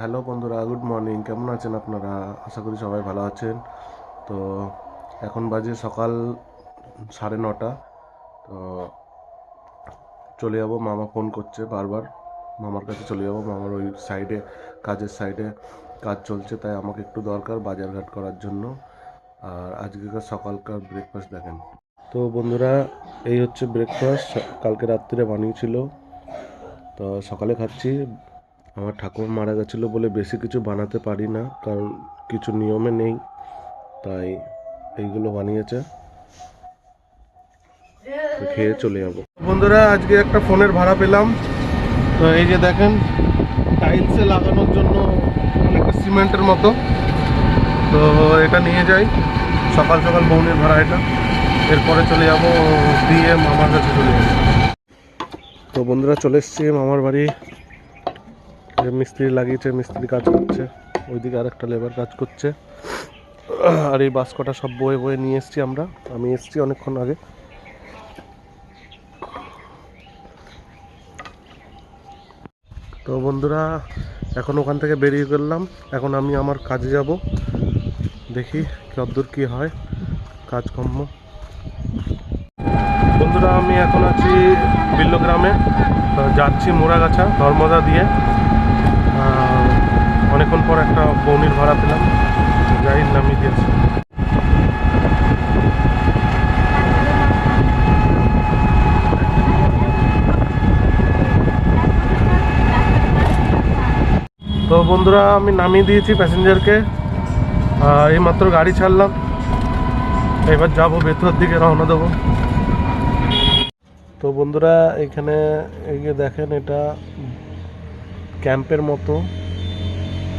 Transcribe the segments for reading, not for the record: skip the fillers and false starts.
Hello বন্ধুরা, good morning. কেমন আছেন আপনারা? আশা করি সবাই ভালো আছেন। তো এখন বাজে সকাল 9:30। তো চলে যাব, মামা ফোন করছে বারবার। মামার কাছে চলে যাব। মামার ওই সাইডে, কাজের সাইডে কাজ চলছে, তাই আমাকে একটু দরকার বাজারঘাট করার জন্য। আর আজকেকার সকালকার ব্রেকফাস্ট দেখেন। তো বন্ধুরা, এই হচ্ছে ব্রেকফাস্ট, কালকে রাত্রিরে বানিয়েছিল। তো সকালে খাচ্ছি। আমার ঠাকুর মারা গেছিলো বলে বেশি কিছু বানাতে পারি না, কারণ কিছু নিয়মে নেই, তাই এইগুলো বানিয়েছে। তো খেয়ে চলে যাবো। বন্ধুরা, আজকে একটা ফোনের ভাড়া পেলাম। তো এই যে দেখেন, টাইলসে লাগানোর জন্য অনেকটা সিমেন্টের মতো। তো এটা নিয়ে যাই, সকাল সকাল বউনের ভাড়া এটা। এরপরে চলে যাব দিয়ে মামার কাছে চলে যাবো। তো বন্ধুরা, চলে এসছি মামার বাড়ি। মিস্ত্রি লাগিয়েছে, মিস্ত্রি কাজ করছে। ওইদিকে আরেকটা লেবার কাজ করছে। আর এই বাস কটা সব বয়ে বয়ে নিয়ে এসছি আমরা। আমি এসছি অনেকক্ষণ আগে। তো বন্ধুরা, এখন ওখান থেকে বেরিয়ে গেলাম। এখন আমি আমার কাজে যাব, দেখি কতদূর কী হয় কাজকর্ম। বন্ধুরা, আমি এখন আছি বিল্লগ্রামে। যাচ্ছি মোড়াগাছা ধর্মদা দিয়ে। অনেকক্ষণ পর একটা বৌনির ভাড়া পেলাম, যাই নামিয়ে দিয়েছি। তো বন্ধুরা, আমি নামিয়ে দিয়েছি প্যাসেঞ্জারকে। এইমাত্র গাড়ি ছাড়লাম, এবার যাবো বেতুয়ার দিকে, রওনা দেবো। তো বন্ধুরা, এখানে এই যে দেখেন, এটা ক্যাম্পের মতো।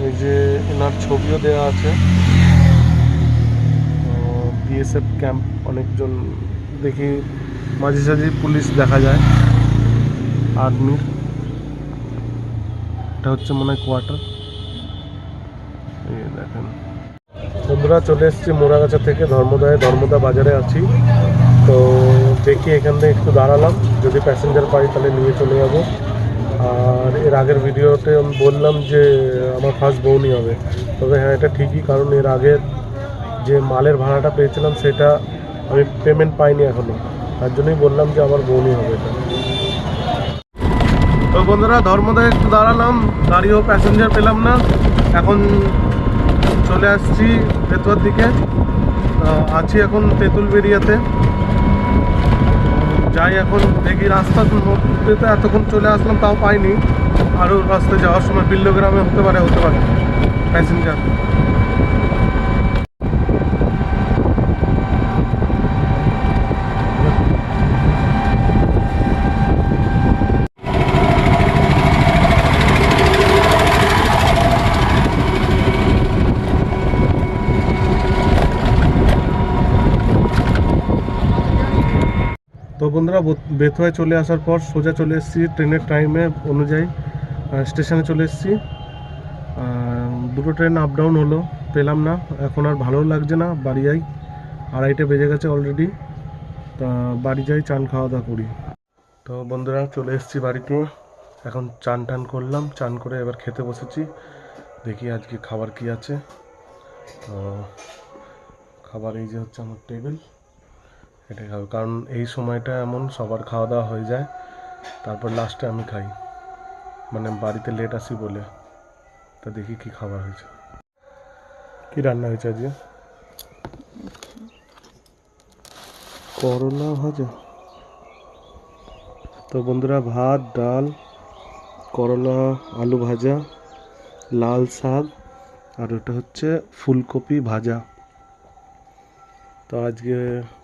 এই যে এনার ছবিও দেওয়া আছে। বিএসএফ ক্যাম্প, অনেকজন দেখি, মাঝে সাঝে পুলিশ দেখা যায়, আর্মির। এটা হচ্ছে মনে হয় কোয়ার্টার। এই দেখেন বন্ধুরা, চলে এসেছি মোড়াগাছা থেকে ধর্মদা বাজারে আছি। তো দেখি এখান থেকে একটু দাঁড়ালাম, যদি প্যাসেঞ্জার পাই তাহলে নিয়ে চলে যাব। আর এর আগের ভিডিওতে আমি বললাম যে আমার ফার্স্ট বউনি হবে। তবে হ্যাঁ, এটা ঠিকই, কারণ এর আগের যে মালের ভাড়াটা পেয়েছিলাম সেটা আমি পেমেন্ট পাইনি এখনও। তার জন্যই বললাম যে আমার বউনি হবে এটা। তো বন্ধুরা, ধর্মদায় একটু দাঁড়ালাম, গাড়িও প্যাসেঞ্জার পেলাম না। এখন চলে আসছি বেতুয়ার দিকে। আছি এখন তেঁতুলবেড়িয়াতে। যাই, এখন দেখি রাস্তার মধ্যে তো এতক্ষণ চলে আসলাম, তাও পাইনি। আরও রাস্তায় যাওয়ার সময় বিল্লগ্রামে হতে পারে প্যাসেঞ্জার। তো বন্ধুরা, বেথুয়ায় চলে আসার পর সোজা চলে এসেছি ট্রেনের টাইমে অনুযায়ী স্টেশনে চলে এসেছি। দুটো ট্রেন আপ ডাউন হলো, পেলাম না। এখন আর ভালো লাগছে না, বাড়ি যাই। 2:30 বেজে গেছে অলরেডি। তা বাড়ি যাই, চান খাওয়া দাওয়া করি। তো বন্ধুরা, চলে এসেছি বাড়িতে। এখন চান টান করলাম, চান করে এবার খেতে বসেছি। দেখি আজকে খাবার কি আছে। তো খাবার এই যে হচ্ছে আমার টেবিল, এটাই খাবো, কারণ এই সময়টা এমন সবার খাওয়া দাওয়া হয়ে যায়, তারপর লাস্টে আমি খাই, মানে বাড়িতে লেট আসি বলে। তা দেখি কি খাবার হয়েছে, কি রান্না হয়েছে আজকে। করলা ভাজা। তো বন্ধুরা, ভাত, ডাল, করলা আলু ভাজা, লাল শাক, আর ওটা হচ্ছে ফুলকপি ভাজা। তো আজকে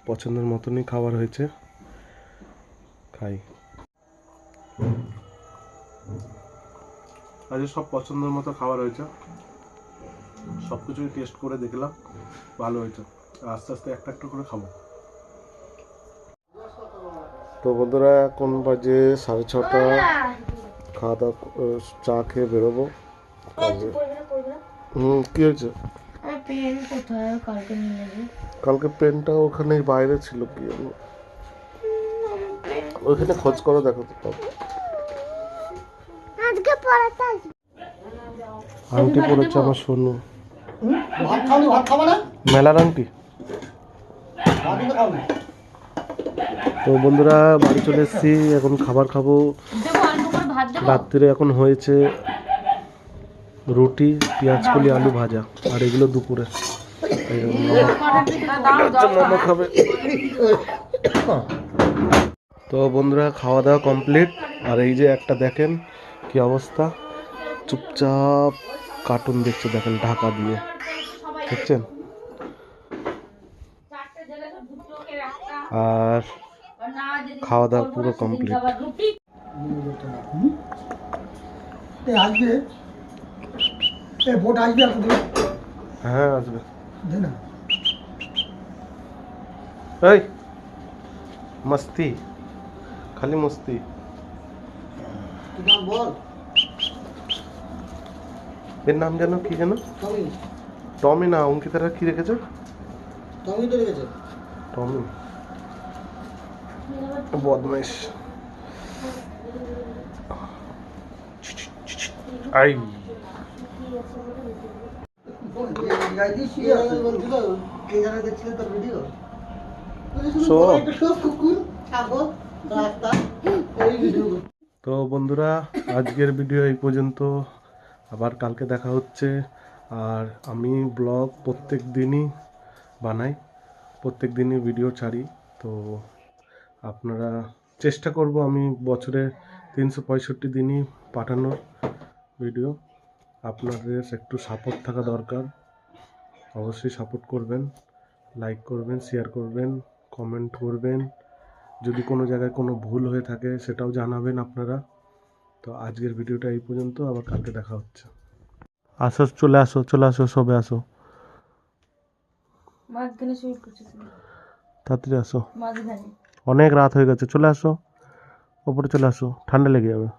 পছন্দের মতনই খাবার হয়েছে, খাই। আজকে সব পছন্দের মতো খাবার হয়েছে, সব কিছুই টেস্ট করে দেখলাম, ভালো হয়েছে। আস্তে আস্তে একটা একটা করে খাবো। তো বন্ধুরা, এখন বাজে 6:30। খাওয়া দাওয়া, চা খেয়ে বেরোবো। কি হয়েছে? কালকে পেনটা ওখানে বাইরে ছিল, কি ওইখানে খোঁজ করো, দেখো তো। আংটি পড়েছে আমার সোনু। ভাত খাওনি, ভাত খাবো না? মেলার আংটি। ভাতই তো খাও না। তো বন্ধুরা বাড়ি চলে এসেছি, এখন খাবার খাবো। রাত্রিরে এখন হয়েছে রুটি, পেঁয়াজকলি, আলু ভাজা, আর এগুলো দুপুরে। মামা খাবে। তো বন্ধুরা খাওয়া দাওয়া কমপ্লিট, আর এই যে একটা দেখেন কি অবস্থা, চুপচাপ কার্টুন দেখছে, দেখেন ঢাকা দিয়ে, দেখছেন। আর খাওয়া দাওয়া পুরো কমপ্লিট। আসবে ভোট আসবে এত দূর হ্যাঁ আসবে। দে না এই মস্তি, খালি মস্তি। তুই নাম বল। এর নাম যেন কি যেন? টমি। টমি না, অঙ্কিতারা কি রেখেছে? টমি তো রেখেছে। টমি বদমাইশ। আই তো বন্ধুরা আজকের ভিডিও এই পর্যন্ত, আবার কালকে দেখা হচ্ছে। আর আমি ব্লগ প্রত্যেক দিনই বানাই, প্রত্যেক দিনই ভিডিও ছাড়ি। তো আপনারা চেষ্টা করব আমি বছরে 365 দিনই পাঠানোর ভিডিও। আপনাদের একটু সাপোর্ট থাকা দরকার, অবশ্যই সাপোর্ট করবেন, লাইক করবেন, শেয়ার করবেন, কমেন্ট করবেন। যদি কোনো জায়গায় কোনো ভুল হয়ে থাকে সেটাও জানাবেন আপনারা। তো আজকের ভিডিওটা এই পর্যন্ত, আবার কালকে দেখা হচ্ছে। আসো, চলে আসো, চলে আসো, সবে আসো, তাড়াতাড়ি আসো, অনেক রাত হয়ে গেছে, চলে আসো, ওপরে চলে আসো, ঠান্ডা লেগে যাবে।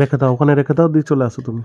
রেখে দাও, ওখানে রেখে দাও, দিয়ে চলে আসো তুমি।